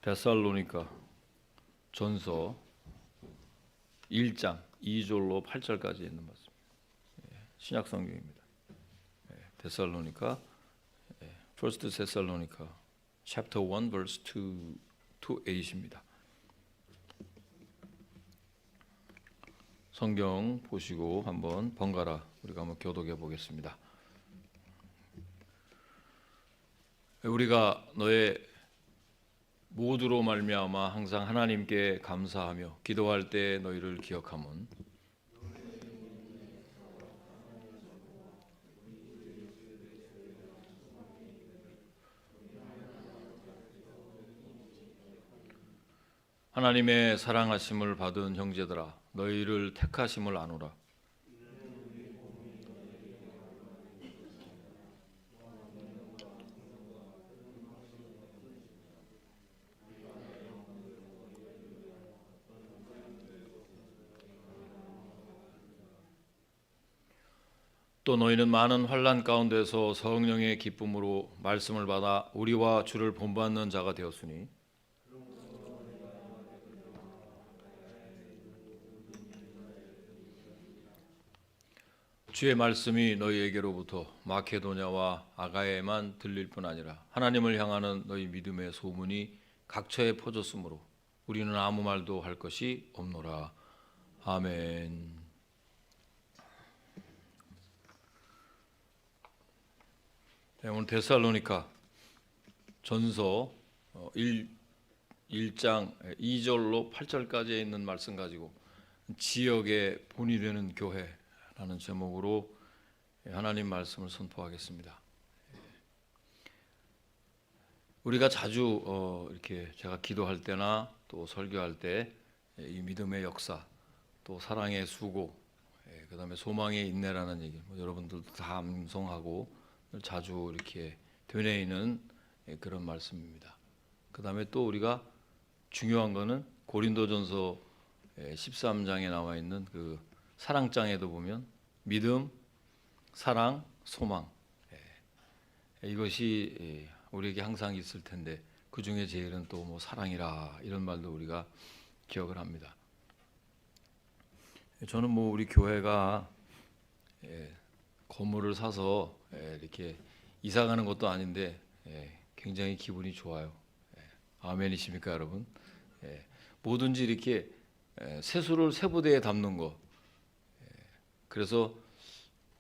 데살로니가 전서 1장 2절로 8절까지 있는 말씀. 신약 성경입니다. 데살로니가 First Thessalonica chapter 1 verse 2 to 8입니다. 성경 보시고 한번 번갈아 우리가 한번 교독해 보겠습니다. 우리가 너의 모두로 말미암아 항상 하나님께 감사하며 기도할 때 너희를 기억함은 하나님의 사랑하심을 받은 형제들아 너희를 택하심을 아노라. 또 너희는 많은 환난 가운데서 성령의 기쁨으로 말씀을 받아 우리와 주를 본받는 자가 되었으니 주의 말씀이 너희에게로부터 마케도냐와 아가야에만 들릴 뿐 아니라 하나님을 향하는 너희 믿음의 소문이 각처에 퍼졌으므로 우리는 아무 말도 할 것이 없노라. 아멘. 네, 오늘 데살로니가 전서 1장 2절로 8절까지 있는 말씀 가지고 지역의 본이 되는 교회라는 제목으로 하나님 말씀을 선포하겠습니다. 우리가 자주 이렇게 제가 기도할 때나 또 설교할 때 이 믿음의 역사, 또 사랑의 수고, 그다음에 소망의 인내라는 얘기, 여러분들도 다 암송하고 자주 이렇게 되뇌이는 그런 말씀입니다. 그다음에 또 우리가 중요한 거는 고린도전서 13장에 나와 있는 그 사랑장에도 보면 믿음, 사랑, 소망, 이것이 우리에게 항상 있을 텐데 그 중에 제일은 또 뭐 사랑이라 이런 말도 우리가 기억을 합니다. 저는 뭐 우리 교회가 건물을 사서 이렇게 이사 가는 것도 아닌데 굉장히 기분이 좋아요. 아멘이십니까 여러분? 뭐든지 이렇게 세수를 세 부대에 담는 거. 그래서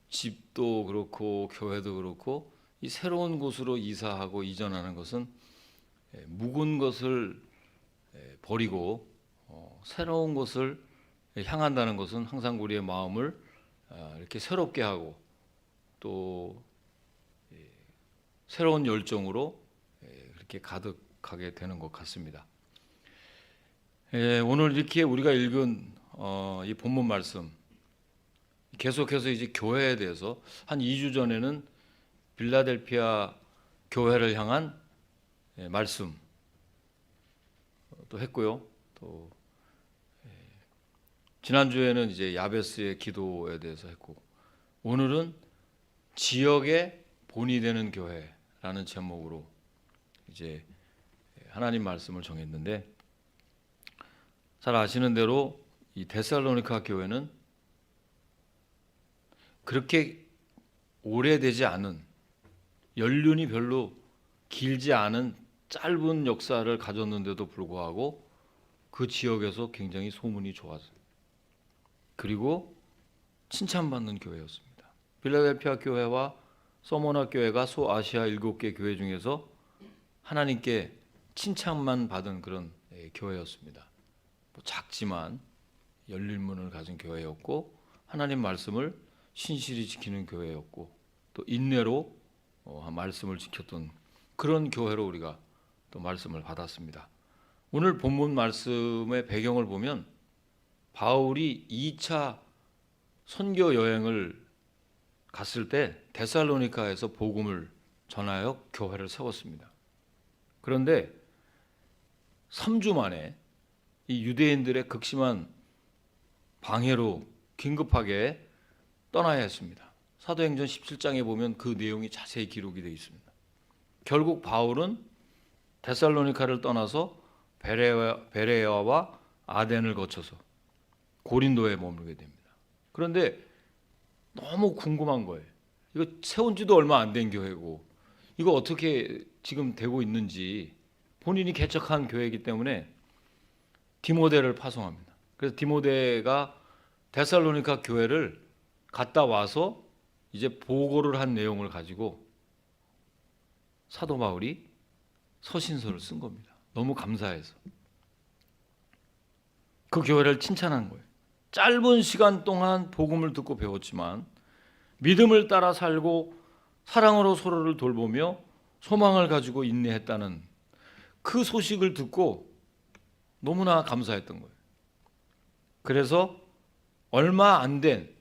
집도 그렇고 교회도 그렇고 이 새로운 곳으로 이사하고 이전하는 것은 묵은 것을 버리고 새로운 곳을 향한다는 것은 항상 우리의 마음을 이렇게 새롭게 하고 또 새로운 열정으로 그렇게 가득하게 되는 것 같습니다. 오늘 이렇게 우리가 읽은 이 본문 말씀 계속해서 이제 교회에 대해서 한 2주 전에는 빌라델피아 교회를 향한 말씀 또 했고요. 또 지난주에는 이제 야베스의 기도에 대해서 했고 오늘은 지역의 본이 되는 교회라는 제목으로 이제 하나님 말씀을 정했는데 잘 아시는 대로 이 데살로니가 교회는 그렇게 오래되지 않은 연륜이 별로 길지 않은 짧은 역사를 가졌는데도 불구하고 그 지역에서 굉장히 소문이 좋았어요. 그리고 칭찬받는 교회였습니다. 빌라델피아 교회와 서모나 교회가 소아시아 7개 교회 중에서 하나님께 칭찬만 받은 그런 교회였습니다. 작지만 열린 문을 가진 교회였고 하나님 말씀을 신실히 지키는 교회였고 또 인내로 말씀을 지켰던 그런 교회로 우리가 또 말씀을 받았습니다. 오늘 본문 말씀의 배경을 보면 바울이 2차 선교 여행을 갔을 때 데살로니가에서 복음을 전하여 교회를 세웠습니다. 그런데 3주 만에 이 유대인들의 극심한 방해로 긴급하게 떠나야 했습니다. 사도행전 17장에 보면 그 내용이 자세히 기록이 되어 있습니다. 결국 바울은 데살로니가를 떠나서 베레아와 아덴을 거쳐서 고린도에 머물게 됩니다. 그런데 너무 궁금한 거예요. 이거 세운 지도 얼마 안 된 교회고 이거 어떻게 지금 되고 있는지, 본인이 개척한 교회이기 때문에 디모데를 파송합니다. 그래서 디모데가 데살로니가 교회를 갔다 와서 이제 보고를 한 내용을 가지고 사도 바울이 서신서를 쓴 겁니다. 너무 감사해서. 그 교회를 칭찬한 거예요. 짧은 시간 동안 복음을 듣고 배웠지만 믿음을 따라 살고 사랑으로 서로를 돌보며 소망을 가지고 인내했다는 그 소식을 듣고 너무나 감사했던 거예요. 그래서 얼마 안 된,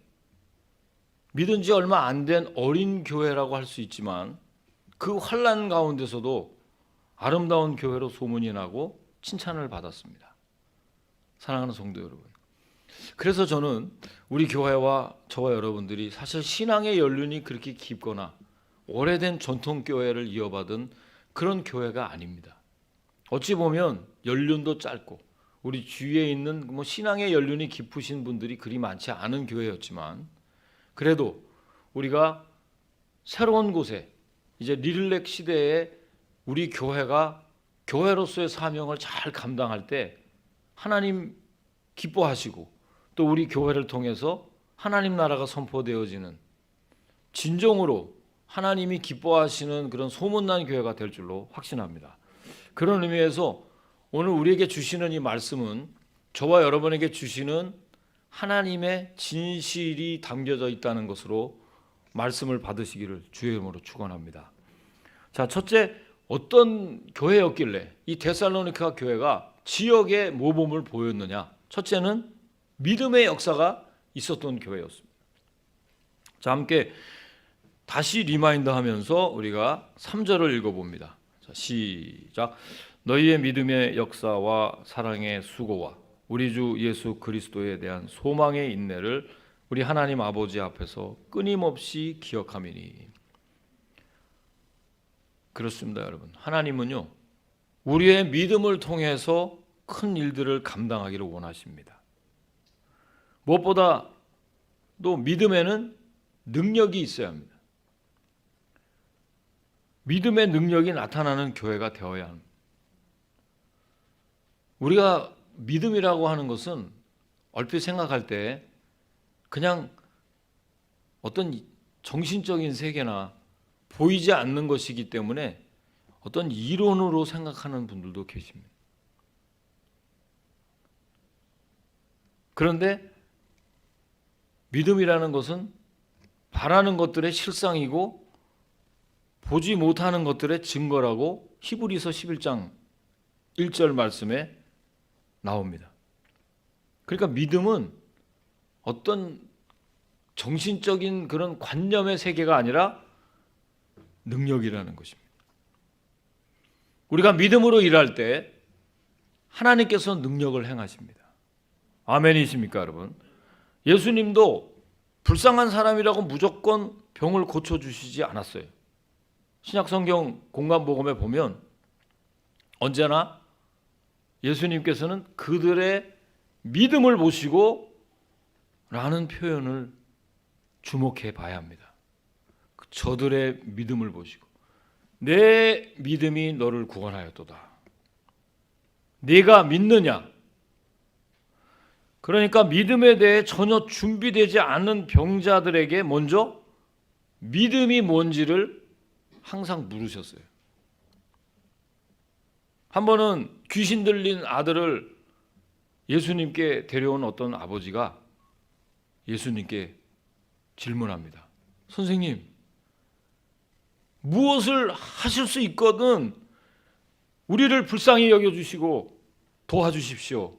믿은 지 얼마 안 된 어린 교회라고 할 수 있지만 그 환난 가운데서도 아름다운 교회로 소문이 나고 칭찬을 받았습니다. 사랑하는 성도 여러분, 그래서 저는 우리 교회와 저와 여러분들이 사실 신앙의 연륜이 그렇게 깊거나 오래된 전통 교회를 이어받은 그런 교회가 아닙니다. 어찌 보면 연륜도 짧고 우리 주위에 있는 신앙의 연륜이 깊으신 분들이 그리 많지 않은 교회였지만, 그래도 우리가 새로운 곳에 이제 리를렉 시대에 우리 교회가 교회로서의 사명을 잘 감당할 때 하나님 기뻐하시고 또 우리 교회를 통해서 하나님 나라가 선포되어지는, 진정으로 하나님이 기뻐하시는 그런 소문난 교회가 될 줄로 확신합니다. 그런 의미에서 오늘 우리에게 주시는 이 말씀은 저와 여러분에게 주시는 하나님의 진실이 담겨져 있다는 것으로 말씀을 받으시기를 주의 이름으로 축원합니다. 자, 첫째, 어떤 교회였길래 이 데살로니가 교회가 지역의 모범을 보였느냐? 첫째는 믿음의 역사가 있었던 교회였습니다. 자, 함께 다시 리마인드 하면서 우리가 3절을 읽어봅니다. 자, 시작. 너희의 믿음의 역사와 사랑의 수고와 우리 주 예수 그리스도에 대한 소망의 인내를 우리 하나님 아버지 앞에서 끊임없이 기억하미니. 그렇습니다, 여러분. 하나님은요, 우리의 믿음을 통해서 큰 일들을 감당하기를 원하십니다. 무엇보다 또 믿음에는 능력이 있어야 합니다. 믿음의 능력이 나타나는 교회가 되어야 합니다. 우리가 믿음이라고 하는 것은 얼핏 생각할 때 그냥 어떤 정신적인 세계나 보이지 않는 것이기 때문에 어떤 이론으로 생각하는 분들도 계십니다. 그런데 믿음이라는 것은 바라는 것들의 실상이고 보지 못하는 것들의 증거라고 히브리서 11장 1절 말씀에 나옵니다. 그러니까 믿음은 어떤 정신적인 그런 관념의 세계가 아니라 능력이라는 것입니다. 우리가 믿음으로 일할 때 하나님께서 능력을 행하십니다. 아멘이십니까, 여러분? 예수님도 불쌍한 사람이라고 무조건 병을 고쳐주시지 않았어요. 신약성경 공간복음에 보면 언제나 예수님께서는 그들의 믿음을 보시고 라는 표현을 주목해 봐야 합니다. 저들의 믿음을 보시고 내 믿음이 너를 구원하였도다. 네가 믿느냐? 그러니까 믿음에 대해 전혀 준비되지 않은 병자들에게 먼저 믿음이 뭔지를 항상 물으셨어요. 한 번은 귀신 들린 아들을 예수님께 데려온 어떤 아버지가 예수님께 질문합니다. 선생님, 무엇을 하실 수 있거든 우리를 불쌍히 여겨주시고 도와주십시오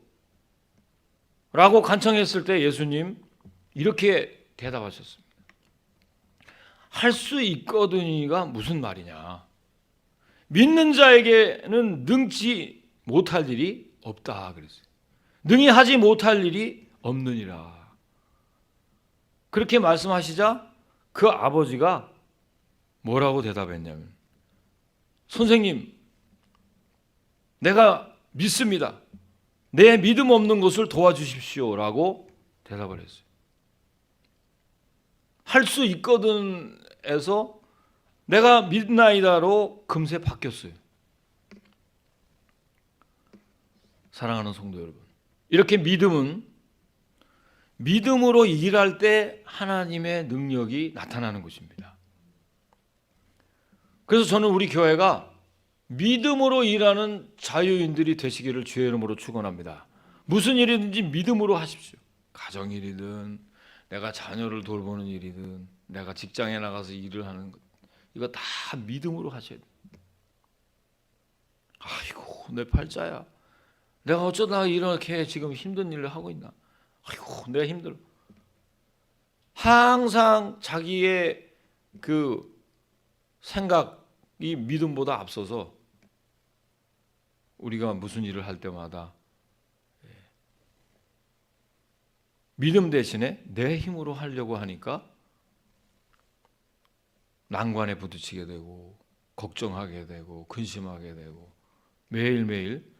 라고 간청했을 때 예수님 이렇게 대답하셨습니다. 할 수 있거든이가 무슨 말이냐? 믿는 자에게는 능치 못할 일이 없다 그랬어요. 능히 하지 못할 일이 없느니라. 그렇게 말씀하시자 그 아버지가 뭐라고 대답했냐면, 선생님, 내가 믿습니다. 내 믿음 없는 것을 도와주십시오라고 대답을 했어요. 할 수 있거든 해서 내가 믿나이다로 금세 바뀌었어요. 사랑하는 성도 여러분, 이렇게 믿음으로 일할 때 하나님의 능력이 나타나는 것입니다. 그래서 저는 우리 교회가 믿음으로 일하는 자유인들이 되시기를 주의 이름으로 축원합니다. 무슨 일이든지 믿음으로 하십시오. 가정일이든 내가 자녀를 돌보는 일이든 내가 직장에 나가서 일을 하는 것, 이거 다 믿음으로 하셔야 돼요. 아이고 내 팔자야, 내가 어쩌다 이렇게 지금 힘든 일을 하고 있나, 아이고 내가 힘들어. 항상 자기의 그 생각이 믿음보다 앞서서 우리가 무슨 일을 할 때마다 믿음 대신에 내 힘으로 하려고 하니까 난관에 부딪히게 되고 걱정하게 되고 근심하게 되고 매일매일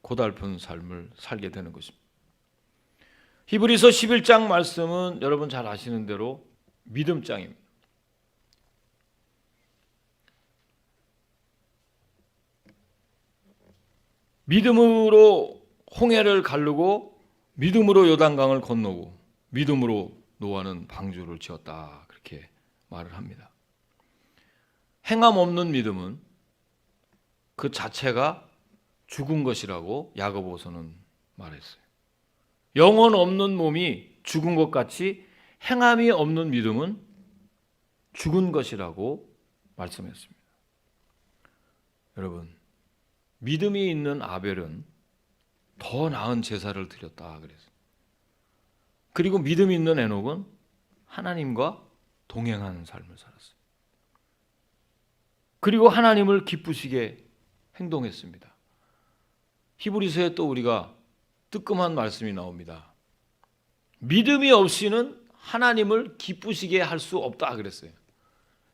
고달픈 삶을 살게 되는 것입니다. 히브리서 11장 말씀은 여러분 잘 아시는 대로 믿음장입니다. 믿음으로 홍해를 가르고 믿음으로 요단강을 건너고 믿음으로 노아는 방주를 지었다, 그렇게 말을 합니다. 행함 없는 믿음은 그 자체가 죽은 것이라고 야고보서는 말했어요. 영혼 없는 몸이 죽은 것 같이 행함이 없는 믿음은 죽은 것이라고 말씀했습니다. 여러분, 믿음이 있는 아벨은 더 나은 제사를 드렸다 그랬어요. 그리고 믿음이 있는 에녹은 하나님과 동행하는 삶을 살았어요. 그리고 하나님을 기쁘시게 행동했습니다. 히브리서에 또 우리가 뜨끔한 말씀이 나옵니다. 믿음이 없이는 하나님을 기쁘시게 할 수 없다 그랬어요.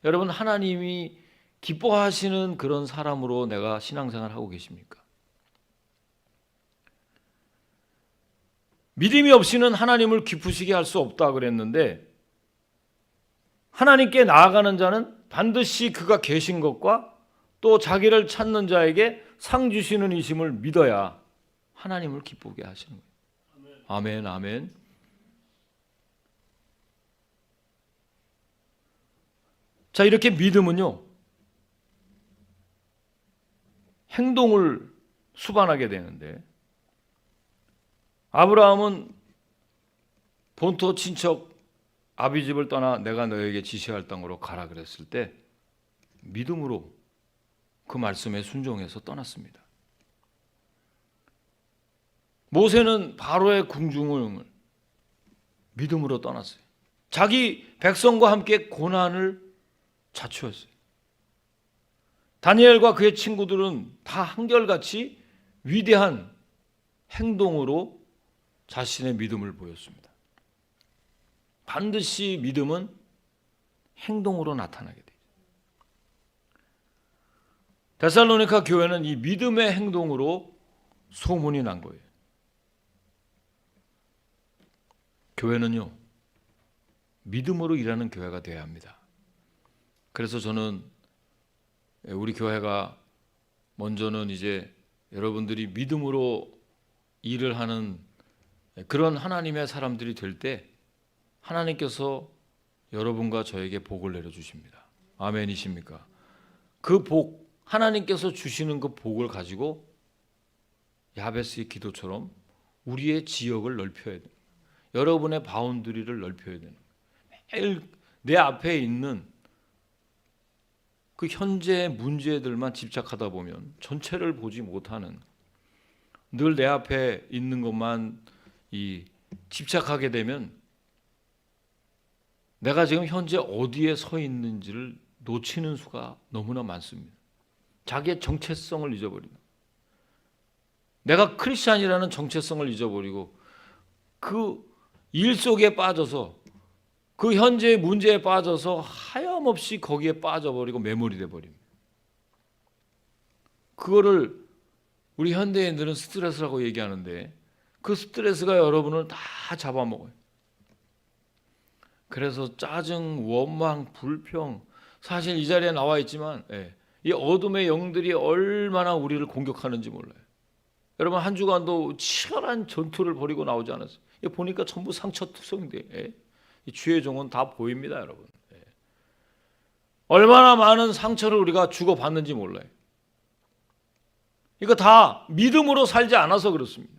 여러분, 하나님이 기뻐하시는 그런 사람으로 내가 신앙생활 하고 계십니까? 믿음이 없이는 하나님을 기쁘시게 할 수 없다 그랬는데, 하나님께 나아가는 자는 반드시 그가 계신 것과 또 자기를 찾는 자에게 상 주시는 이심을 믿어야 하나님을 기쁘게 하시는 거예요. 아멘, 아멘. 자, 이렇게 믿음은요, 행동을 수반하게 되는데, 아브라함은 본토 친척 아비집을 떠나 내가 너에게 지시할 땅으로 가라 그랬을 때 믿음으로 그 말씀에 순종해서 떠났습니다. 모세는 바로의 궁중을 믿음으로 떠났어요. 자기 백성과 함께 고난을 자초했어요. 다니엘과 그의 친구들은 다 한결같이 위대한 행동으로 자신의 믿음을 보였습니다. 반드시 믿음은 행동으로 나타나게 돼요. 데살로니가 교회는 이 믿음의 행동으로 소문이 난 거예요. 교회는요, 믿음으로 일하는 교회가 되어야 합니다. 그래서 저는 우리 교회가 먼저는 이제 여러분들이 믿음으로 일을 하는 그런 하나님의 사람들이 될 때 하나님께서 여러분과 저에게 복을 내려주십니다. 아멘이십니까? 그 복, 하나님께서 주시는 그 복을 가지고 야베스의 기도처럼 우리의 지역을 넓혀야 돼요. 여러분의 바운드리를 넓혀야 되는 거예요. 매일 내 앞에 있는 그 현재 문제들만 집착하다 보면 전체를 보지 못하는, 늘 내 앞에 있는 것만 집착하게 되면 내가 지금 현재 어디에 서 있는지를 놓치는 수가 너무나 많습니다. 자기의 정체성을 잊어버립니다. 내가 크리스찬이라는 정체성을 잊어버리고 그 일 속에 빠져서 그 현재의 문제에 빠져서 하염없이 거기에 빠져버리고 매몰이 돼버립니다. 그거를 우리 현대인들은 스트레스라고 얘기하는데 그 스트레스가 여러분을 다 잡아먹어요. 그래서 짜증, 원망, 불평, 사실 이 자리에 나와 있지만 이 어둠의 영들이 얼마나 우리를 공격하는지 몰라요. 여러분 한 주간도 치열한 전투를 벌이고 나오지 않았어요. 보니까 전부 상처투성인데 이 주의 종은 다 보입니다, 여러분. 얼마나 많은 상처를 우리가 주고받는지 몰라요. 이거 다 믿음으로 살지 않아서 그렇습니다.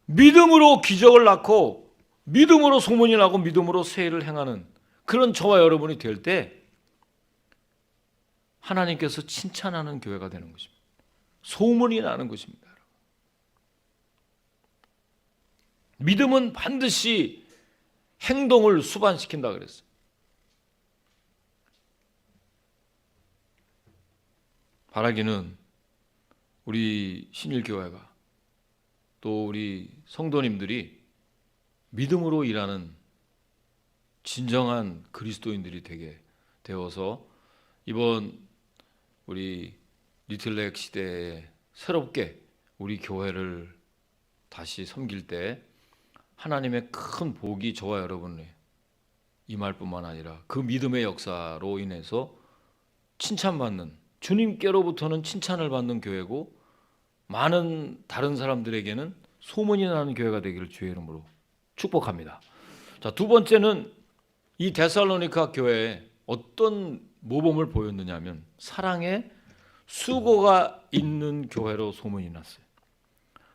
믿음으로 기적을 낳고 믿음으로 소문이 나고 믿음으로 세일을 행하는 그런 저와 여러분이 될 때 하나님께서 칭찬하는 교회가 되는 것입니다. 소문이 나는 것입니다. 믿음은 반드시 행동을 수반시킨다 그랬어요. 바라기는 우리 신일교회가 또 우리 성도님들이 믿음으로 일하는 진정한 그리스도인들이 되게 되어서 이번 우리 리틀렉 시대에 새롭게 우리 교회를 다시 섬길 때 하나님의 큰 복이 저와 여러분에 임할 뿐만 아니라 그 믿음의 역사로 인해서 칭찬받는, 주님께로부터는 칭찬을 받는 교회고 많은 다른 사람들에게는 소문이 나는 교회가 되기를 주의 이름으로 축복합니다. 자, 두 번째는 이 데살로니가 교회에 어떤 모범을 보였느냐 하면 사랑의 수고가 있는 교회로 소문이 났어요.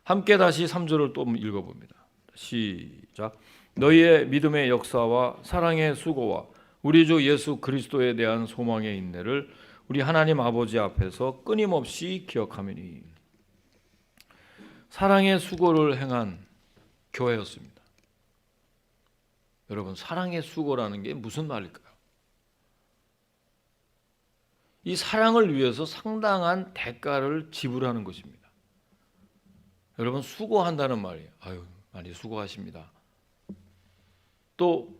함께 다시 3절을 또 읽어봅니다. 시작. 너희의 믿음의 역사와 사랑의 수고와 우리 주 예수 그리스도에 대한 소망의 인내를 우리 하나님 아버지 앞에서 끊임없이 기억하매니. 사랑의 수고를 행한 교회였습니다. 여러분, 사랑의 수고라는 게 무슨 말일까요? 이 사랑을 위해서 상당한 대가를 지불하는 것입니다. 여러분, 수고한다는 말이에요. 아유, 많이 수고하십니다. 또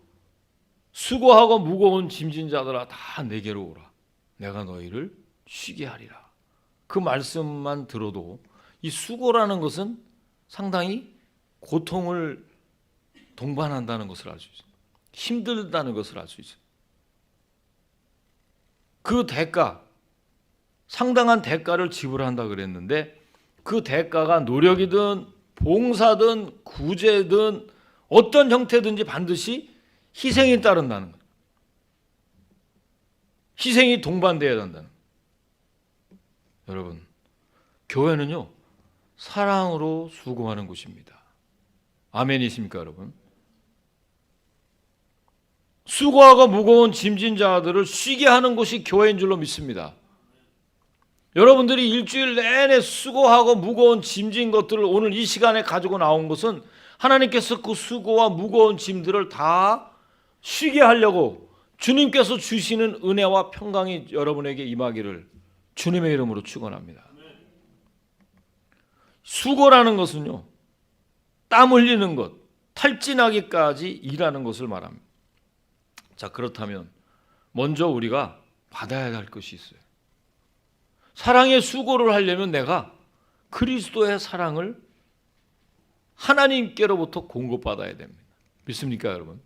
수고하고 무거운 짐진 자들아 다 내게로 오라. 내가 너희를 쉬게 하리라. 그 말씀만 들어도 이 수고라는 것은 상당히 고통을 동반한다는 것을 알 수 있어요. 힘들다는 것을 알 수 있어요. 그 대가, 상당한 대가를 지불한다 그랬는데 그 대가가 노력이든 봉사든 구제든 어떤 형태든지 반드시 희생이 따른다는 거예요. 희생이 동반되어야 한다는 거예요. 여러분, 교회는요 사랑으로 수고하는 곳입니다. 아멘이십니까 여러분? 수고하고 무거운 짐진 자들을 쉬게 하는 곳이 교회인 줄로 믿습니다. 여러분들이 일주일 내내 수고하고 무거운 짐진 것들을 오늘 이 시간에 가지고 나온 것은 하나님께서 그 수고와 무거운 짐들을 다 쉬게 하려고 주님께서 주시는 은혜와 평강이 여러분에게 임하기를 주님의 이름으로 축원합니다. 수고라는 것은요, 땀 흘리는 것, 탈진하기까지 일하는 것을 말합니다. 자, 그렇다면 먼저 우리가 받아야 할 것이 있어요. 사랑의 수고를 하려면 내가 그리스도의 사랑을 하나님께로부터 공급받아야 됩니다. 믿습니까 여러분?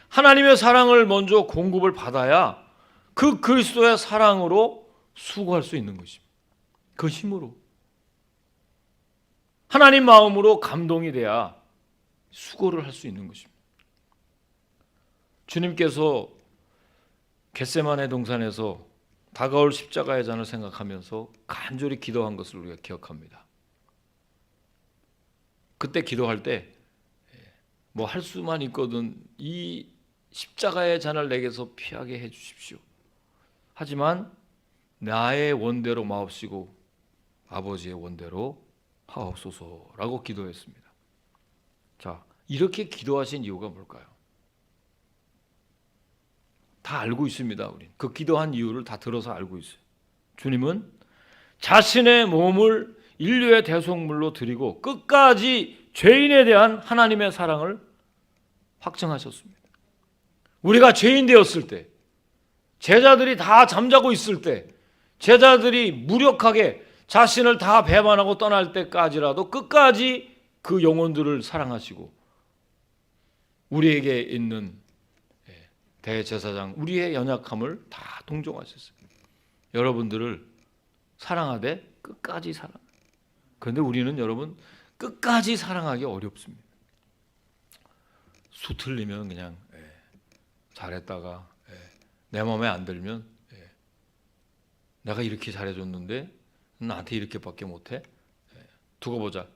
하나님의 사랑을 먼저 공급을 받아야 그 그리스도의 사랑으로 수고할 수 있는 것입니다. 그 힘으로 하나님 마음으로 감동이 돼야 수고를 할 수 있는 것입니다. 주님께서 겟세마네 동산에서 다가올 십자가의 잔을 생각하면서 간절히 기도한 것을 우리가 기억합니다. 그때 기도할 때 뭐 할 수만 있거든 이 십자가의 잔을 내게서 피하게 해 주십시오. 하지만 나의 원대로 마옵시고 아버지의 원대로 하옵소서라고 기도했습니다. 자, 이렇게 기도하신 이유가 뭘까요? 다 알고 있습니다. 우린 그 기도한 이유를 다 들어서 알고 있어요. 주님은 자신의 몸을 인류의 대속물로 드리고 끝까지 죄인에 대한 하나님의 사랑을 확증하셨습니다. 우리가 죄인 되었을 때, 제자들이 다 잠자고 있을 때 제자들이 무력하게 자신을 다 배반하고 떠날 때까지라도 끝까지 그 영혼들을 사랑하시고 우리에게 있는 대제사장 우리의 연약함을 다 동정하셨어요. 여러분들을 사랑하되 끝까지 사랑. 그런데 우리는 여러분 끝까지 사랑하기 어렵습니다. 수 틀리면 그냥 잘했다가 내 마음에 안 들면 내가 이렇게 잘해줬는데 나한테 이렇게밖에 못해? 두고 보자.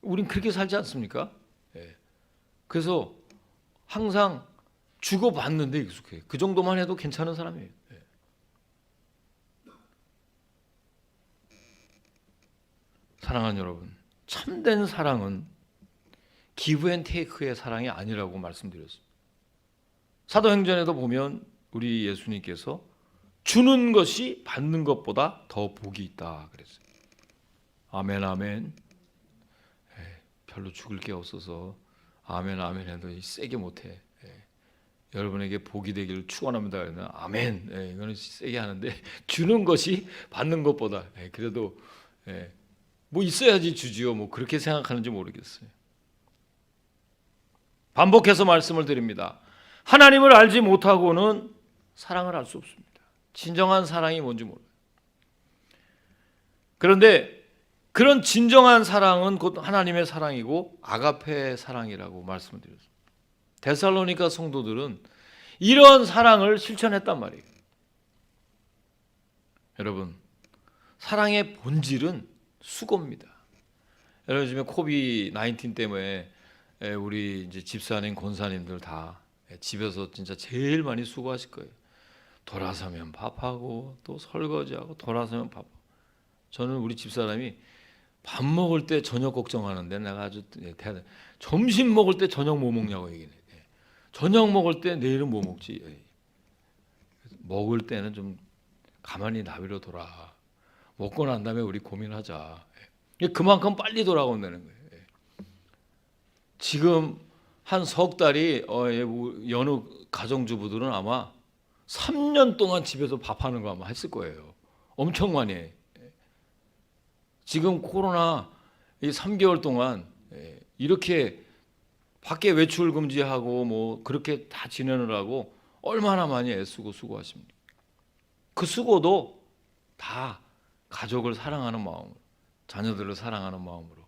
우린 그렇게 살지 않습니까? 그래서 항상 주고받는데 익숙해. 그 정도만 해도 괜찮은 사람이에요. 사랑하는 여러분, 참된 사랑은 기브 앤 테이크의 사랑이 아니라고 말씀드렸습니다. 사도행전에도 보면 우리 예수님께서 주는 것이 받는 것보다 더 복이 있다 그랬어요. 아멘 아멘. 별로 죽을 게 없어서 아멘 아멘 해도 세게 못해. 여러분에게 복이 되기를 축원합니다. 그러면 아멘. 이거는 세게 하는데 주는 것이 받는 것보다 그래도 뭐 있어야지 주지요. 뭐 그렇게 생각하는지 모르겠어요. 반복해서 말씀을 드립니다. 하나님을 알지 못하고는 사랑을 할 수 없습니다. 진정한 사랑이 뭔지 몰라요. 그런데 그런 진정한 사랑은 곧 하나님의 사랑이고 아가페의 사랑이라고 말씀을 드렸습니다. 데살로니가 성도들은 이런 사랑을 실천했단 말이에요. 여러분, 사랑의 본질은 수고입니다. 여러분 요즘에 코비드-19 때문에 우리 이제 집사님, 권사님들 다 집에서 진짜 제일 많이 수고하실 거예요. 돌아서면 밥하고 또 설거지하고 돌아서면 밥. 저는 우리 집사람이 밥 먹을 때 저녁 걱정하는데 내가 아주 대단해. 점심 먹을 때 저녁 뭐 먹냐고 얘기해. 저녁 먹을 때 내일은 뭐 먹지. 먹을 때는 좀 가만히 나비로 돌아. 먹고 난 다음에 우리 고민하자. 그만큼 빨리 돌아온다는 거예요. 지금 한 석 달이 여느 가정주부들은 아마 3년 동안 집에서 밥하는 거 아마 했을 거예요. 엄청 많이 해. 지금 코로나 3개월 동안 이렇게 밖에 외출 금지하고 뭐 그렇게 다 지내느라고 얼마나 많이 애쓰고 수고하십니까? 그 수고도 다 가족을 사랑하는 마음으로, 자녀들을 사랑하는 마음으로,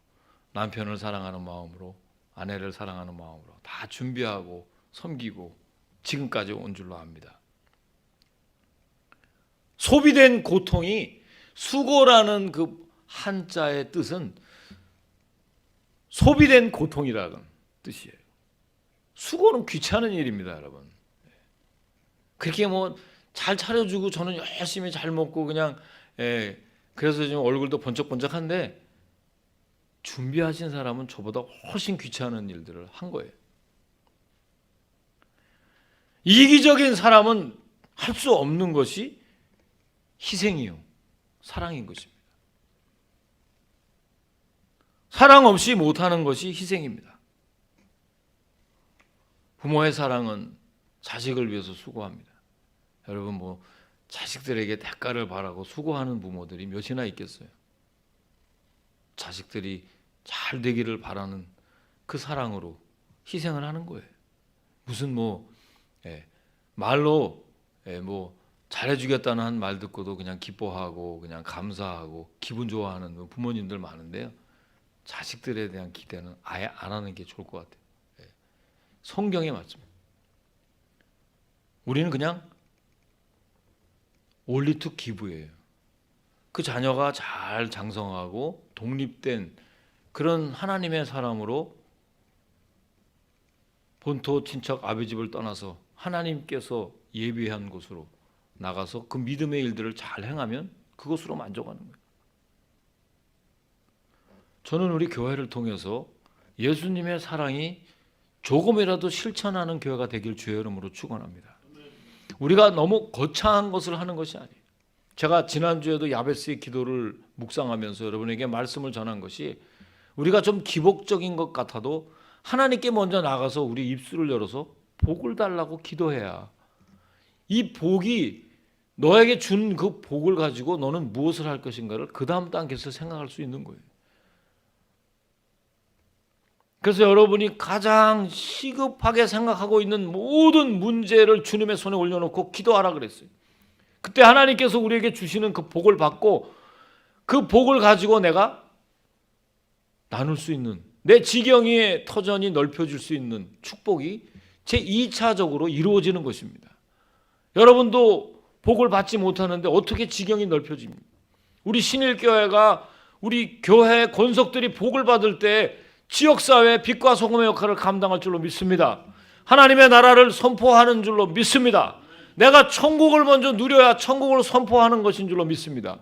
남편을 사랑하는 마음으로, 아내를 사랑하는 마음으로 다 준비하고 섬기고 지금까지 온 줄로 압니다. 소비된 고통이 수고라는 그 한자의 뜻은 소비된 고통이라는 뜻이에요. 수고는 귀찮은 일입니다, 여러분. 그렇게 뭐 잘 차려주고 저는 열심히 잘 먹고 그냥 그래서 지금 얼굴도 번쩍번쩍한데 준비하신 사람은 저보다 훨씬 귀찮은 일들을 한 거예요. 이기적인 사람은 할 수 없는 것이 희생이요, 사랑인 것입니다. 사랑 없이 못하는 것이 희생입니다. 부모의 사랑은 자식을 위해서 수고합니다. 여러분 뭐 자식들에게 대가를 바라고 수고하는 부모들이 몇이나 있겠어요. 자식들이 잘 되기를 바라는 그 사랑으로 희생을 하는 거예요. 무슨 뭐 말로 뭐 잘해주겠다는 한 말 듣고도 그냥 기뻐하고 그냥 감사하고 기분 좋아하는 부모님들 많은데요. 자식들에 대한 기대는 아예 안 하는 게 좋을 것 같아요. 성경에 맞습니다. 우리는 그냥 only to give예요. 그 자녀가 잘 장성하고 독립된 그런 하나님의 사람으로 본토 친척 아비 집을 떠나서 하나님께서 예비한 곳으로 나가서 그 믿음의 일들을 잘 행하면 그것으로 만족하는 거예요. 저는 우리 교회를 통해서 예수님의 사랑이 조금이라도 실천하는 교회가 되길 주의 이름으로 축원합니다. 우리가 너무 거창한 것을 하는 것이 아니에요. 제가 지난주에도 야베스의 기도를 묵상하면서 여러분에게 말씀을 전한 것이 우리가 좀 기복적인 것 같아도 하나님께 먼저 나가서 우리 입술을 열어서 복을 달라고 기도해야 이 복이 너에게 준 그 복을 가지고 너는 무엇을 할 것인가를 그 다음 단계에서 생각할 수 있는 거예요. 그래서 여러분이 가장 시급하게 생각하고 있는 모든 문제를 주님의 손에 올려놓고 기도하라 그랬어요. 그때 하나님께서 우리에게 주시는 그 복을 받고 그 복을 가지고 내가 나눌 수 있는, 내 지경의 터전이 넓혀질 수 있는 축복이 제2차적으로 이루어지는 것입니다. 여러분도 복을 받지 못하는데 어떻게 지경이 넓혀집니까? 우리 신일교회가, 우리 교회 권속들이 복을 받을 때 지역사회의 빛과 소금의 역할을 감당할 줄로 믿습니다. 하나님의 나라를 선포하는 줄로 믿습니다. 내가 천국을 먼저 누려야 천국을 선포하는 것인 줄로 믿습니다.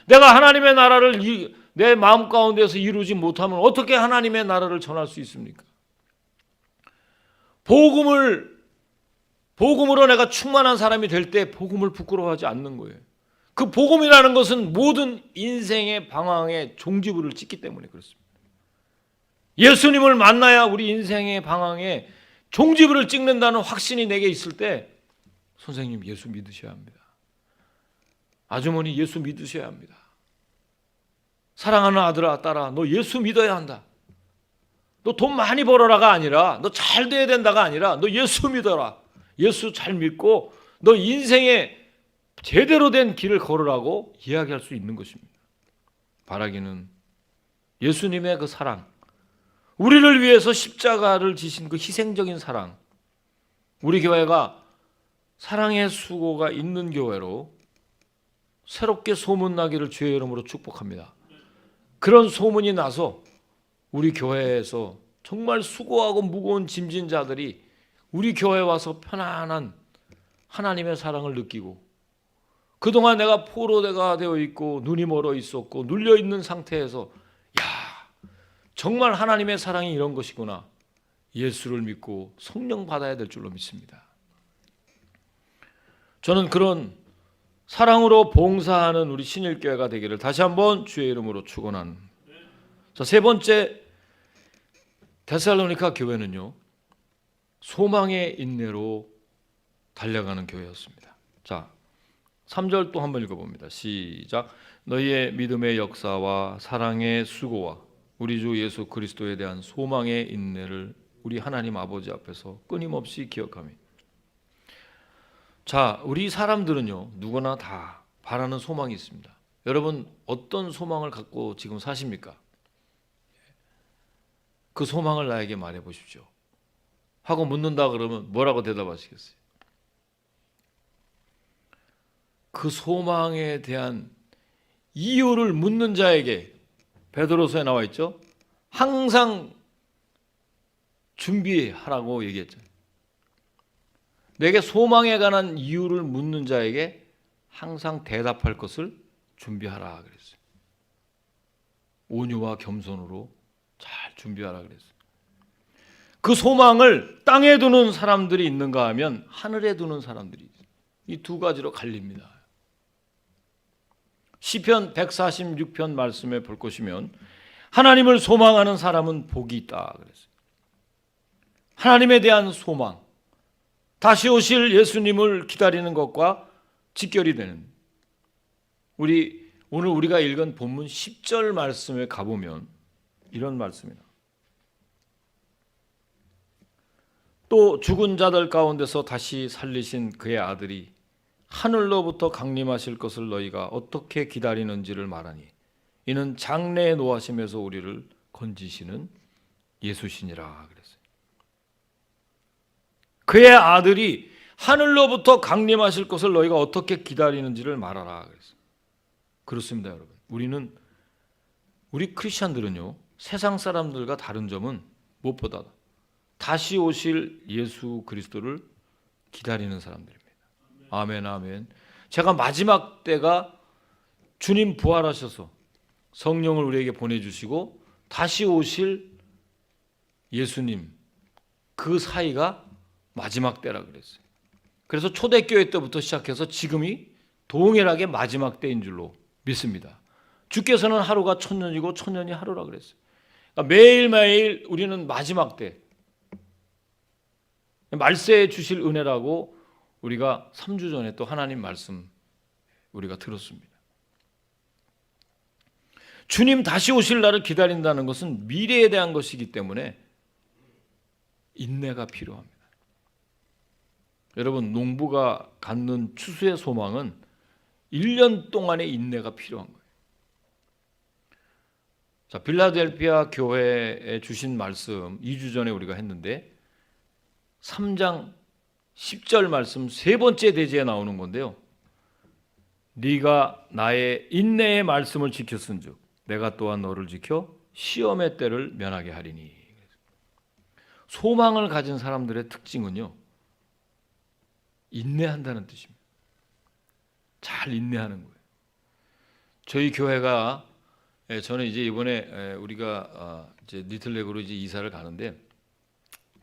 내가 하나님의 나라를 내 마음 가운데서 이루지 못하면 어떻게 하나님의 나라를 전할 수 있습니까? 복음으로 내가 충만한 사람이 될 때 복음을 부끄러워하지 않는 거예요. 그 복음이라는 것은 모든 인생의 방향의 종지부를 찍기 때문에 그렇습니다. 예수님을 만나야 우리 인생의 방향에 종지부를 찍는다는 확신이 내게 있을 때, 선생님 예수 믿으셔야 합니다. 아주머니 예수 믿으셔야 합니다. 사랑하는 아들아 딸아, 너 예수 믿어야 한다. 너 돈 많이 벌어라가 아니라, 너 잘 돼야 된다가 아니라, 너 예수 믿어라. 예수 잘 믿고 너 인생에 제대로 된 길을 걸으라고 이야기할 수 있는 것입니다. 바라기는 예수님의 그 사랑, 우리를 위해서 십자가를 지신 그 희생적인 사랑, 우리 교회가 사랑의 수고가 있는 교회로 새롭게 소문나기를 주의 이름으로 축복합니다. 그런 소문이 나서 우리 교회에서 정말 수고하고 무거운 짐진 자들이 우리 교회에 와서 편안한 하나님의 사랑을 느끼고, 그동안 내가 포로가 되어 있고 눈이 멀어 있었고 눌려 있는 상태에서 정말 하나님의 사랑이 이런 것이구나, 예수를 믿고 성령 받아야 될 줄로 믿습니다. 저는 그런 사랑으로 봉사하는 우리 신일교회가 되기를 다시 한번 주의 이름으로 축원합니다. 자, 세 번째, 데살로니가 교회는요, 소망의 인내로 달려가는 교회였습니다. 자, 3절 또 한번 읽어봅니다. 시작. 너희의 믿음의 역사와 사랑의 수고와 우리 주 예수 그리스도에 대한 소망의 인내를 우리 하나님 아버지 앞에서 끊임없이 기억하며. 자, 우리 사람들은요, 누구나 다 바라는 소망이 있습니다. 여러분 어떤 소망을 갖고 지금 사십니까? 그 소망을 나에게 말해 보십시오 하고 묻는다 그러면 뭐라고 대답하시겠어요? 그 소망에 대한 이유를 묻는 자에게, 베드로서에 나와 있죠, 항상 준비하라고 얘기했죠. 내게 소망에 관한 이유를 묻는 자에게 항상 대답할 것을 준비하라 그랬어요. 온유와 겸손으로 잘 준비하라 그랬어요. 그 소망을 땅에 두는 사람들이 있는가 하면 하늘에 두는 사람들이 있어요. 이 두 가지로 갈립니다. 시편 146편 말씀에 볼 것이면 하나님을 소망하는 사람은 복이 있다 그랬어요. 하나님에 대한 소망, 다시 오실 예수님을 기다리는 것과 직결이 되는, 오늘 우리가 읽은 본문 10절 말씀에 가보면 이런 말씀이다. 또 죽은 자들 가운데서 다시 살리신 그의 아들이 하늘로부터 강림하실 것을 너희가 어떻게 기다리는지를 말하니 이는 장래의 노하심에서 우리를 건지시는 예수시니라 그랬어요. 그의 아들이 하늘로부터 강림하실 것을 너희가 어떻게 기다리는지를 말하라 그랬어요. 그렇습니다, 여러분. 우리 크리스천들은요, 세상 사람들과 다른 점은 무엇보다 다시 오실 예수 그리스도를 기다리는 사람들입니다. 아멘, 아멘. 제가 마지막 때가 주님 부활하셔서 성령을 우리에게 보내주시고 다시 오실 예수님, 그 사이가 마지막 때라 그랬어요. 그래서 초대교회 때부터 시작해서 지금이 동일하게 마지막 때인 줄로 믿습니다. 주께서는 하루가 천년이고 천년이 하루라 그랬어요. 그러니까 매일매일 우리는 마지막 때, 말세에 주실 은혜라고 우리가 3주 전에 또 하나님 말씀 우리가 들었습니다. 주님 다시 오실 날을 기다린다는 것은 미래에 대한 것이기 때문에 인내가 필요합니다. 여러분, 농부가 갖는 추수의 소망은 1년 동안의 인내가 필요한 거예요. 자, 빌라델피아 교회에 주신 말씀 2주 전에 우리가 했는데 3장 10절 말씀 세 번째 대지에 나오는 건데요. 네가 나의 인내의 말씀을 지켰은즉 내가 또한 너를 지켜 시험의 때를 면하게 하리니. 소망을 가진 사람들의 특징은요, 인내한다는 뜻입니다. 잘 인내하는 거예요. 저희 교회가 저는 이제 이번에 우리가 이제 리틀렉으로 이제 이사를 가는데,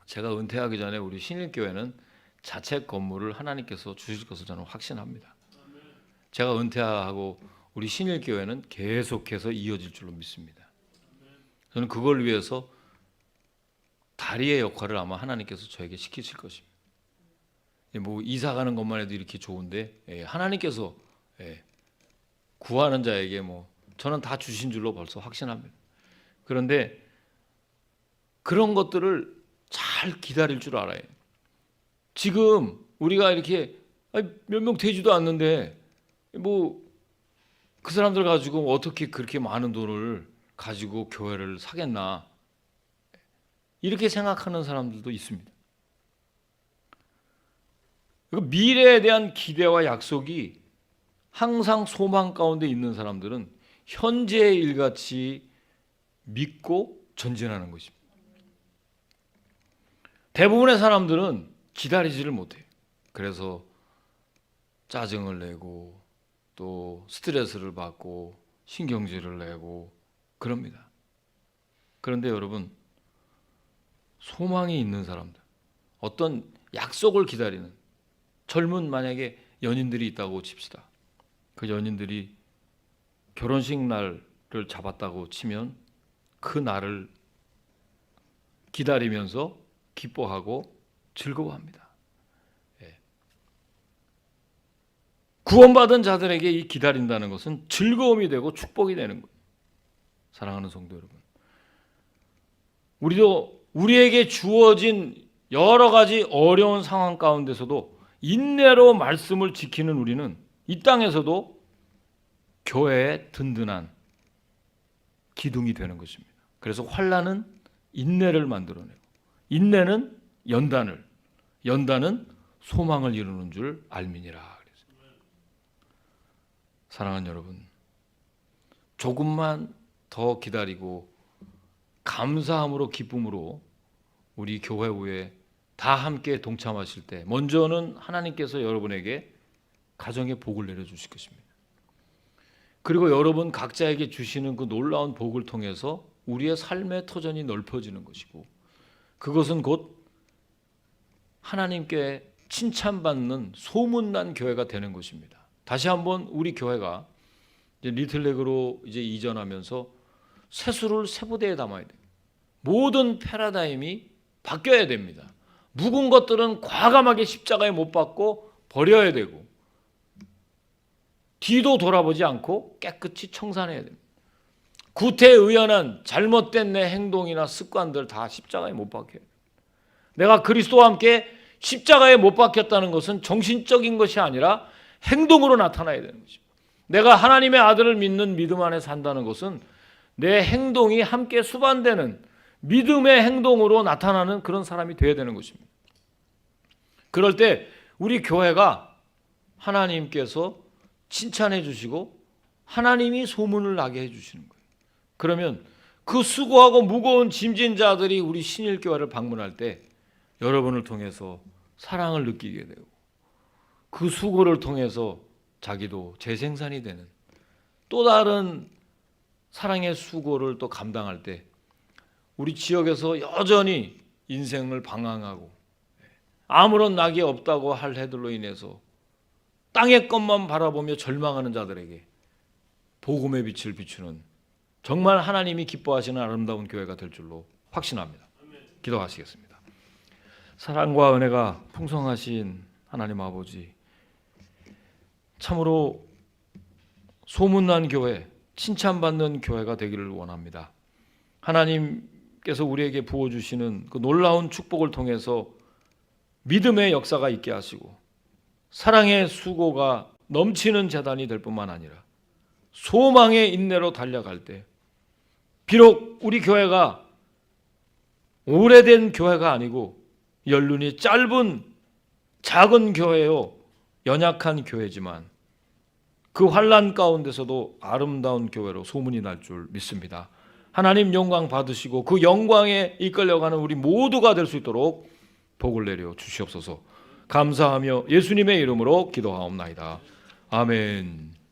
제가 은퇴하기 전에 우리 신일교회는 자책 건물을 하나님께서 주실 것을 저는 확신합니다. 제가 은퇴하고 우리 신일교회는 계속해서 이어질 줄로 믿습니다. 저는 그걸 위해서 다리의 역할을 아마 하나님께서 저에게 시키실 것입니다. 뭐 이사 가는 것만 해도 이렇게 좋은데 하나님께서 구하는 자에게 뭐 저는 다 주신 줄로 벌써 확신합니다. 그런데 그런 것들을 잘 기다릴 줄 알아요. 지금 우리가 이렇게 몇 명 되지도 않는데 뭐 그 사람들 가지고 어떻게 그렇게 많은 돈을 가지고 교회를 사겠나, 이렇게 생각하는 사람들도 있습니다. 미래에 대한 기대와 약속이 항상 소망 가운데 있는 사람들은 현재의 일같이 믿고 전진하는 것입니다. 대부분의 사람들은 기다리지를 못해요. 그래서 짜증을 내고 또 스트레스를 받고 신경질을 내고 그럽니다. 그런데 여러분, 소망이 있는 사람들, 어떤 약속을 기다리는 젊은 만약에 연인들이 있다고 칩시다. 그 연인들이 결혼식 날을 잡았다고 치면 그 날을 기다리면서 기뻐하고 즐거워합니다. 구원받은 자들에게 이 기다린다는 것은 즐거움이 되고 축복이 되는 거예요. 사랑하는 성도 여러분, 우리도 우리에게 주어진 여러 가지 어려운 상황 가운데서도 인내로 말씀을 지키는 우리는 이 땅에서도 교회의 든든한 기둥이 되는 것입니다. 그래서 환난은 인내를 만들어내고, 인내는 연단을, 연단은 소망을 이루는 줄 알미니라. 사랑하는 여러분, 조금만 더 기다리고 감사함으로 기쁨으로 우리 교회 후에 다 함께 동참하실 때 먼저는 하나님께서 여러분에게 가정의 복을 내려주실 것입니다. 그리고 여러분 각자에게 주시는 그 놀라운 복을 통해서 우리의 삶의 터전이 넓어지는 것이고, 그것은 곧 하나님께 칭찬받는 소문난 교회가 되는 것입니다. 다시 한번 우리 교회가 이제 리틀렉으로 이제 이전하면서 세수를 세부대에 담아야 돼요. 모든 패러다임이 바뀌어야 됩니다. 묵은 것들은 과감하게 십자가에 못 박고 버려야 되고, 뒤도 돌아보지 않고 깨끗이 청산해야 됩니다. 구태의연한 잘못된 내 행동이나 습관들 다 십자가에 못 박혀요. 내가 그리스도와 함께 십자가에 못 박혔다는 것은 정신적인 것이 아니라 행동으로 나타나야 되는 것입니다. 내가 하나님의 아들을 믿는 믿음 안에 산다는 것은 내 행동이 함께 수반되는 믿음의 행동으로 나타나는 그런 사람이 되어야 되는 것입니다. 그럴 때 우리 교회가 하나님께서 칭찬해 주시고 하나님이 소문을 나게 해 주시는 거예요. 그러면 그 수고하고 무거운 짐진 자들이 우리 신일교회를 방문할 때 여러분을 통해서 사랑을 느끼게 되고, 그 수고를 통해서 자기도 재생산이 되는 또 다른 사랑의 수고를 또 감당할 때 우리 지역에서 여전히 인생을 방황하고 아무런 낙이 없다고 할 해들로 인해서 땅의 것만 바라보며 절망하는 자들에게 복음의 빛을 비추는 정말 하나님이 기뻐하시는 아름다운 교회가 될 줄로 확신합니다. 기도하시겠습니다. 사랑과 은혜가 풍성하신 하나님 아버지, 참으로 소문난 교회, 칭찬받는 교회가 되기를 원합니다. 하나님께서 우리에게 부어주시는 그 놀라운 축복을 통해서 믿음의 역사가 있게 하시고 사랑의 수고가 넘치는 재단이 될 뿐만 아니라 소망의 인내로 달려갈 때 비록 우리 교회가 오래된 교회가 아니고 연륜이 짧은 작은 교회요, 연약한 교회지만 그 환난 가운데서도 아름다운 교회로 소문이 날 줄 믿습니다. 하나님 영광 받으시고 그 영광에 이끌려가는 우리 모두가 될 수 있도록 복을 내려 주시옵소서. 감사하며 예수님의 이름으로 기도하옵나이다. 아멘.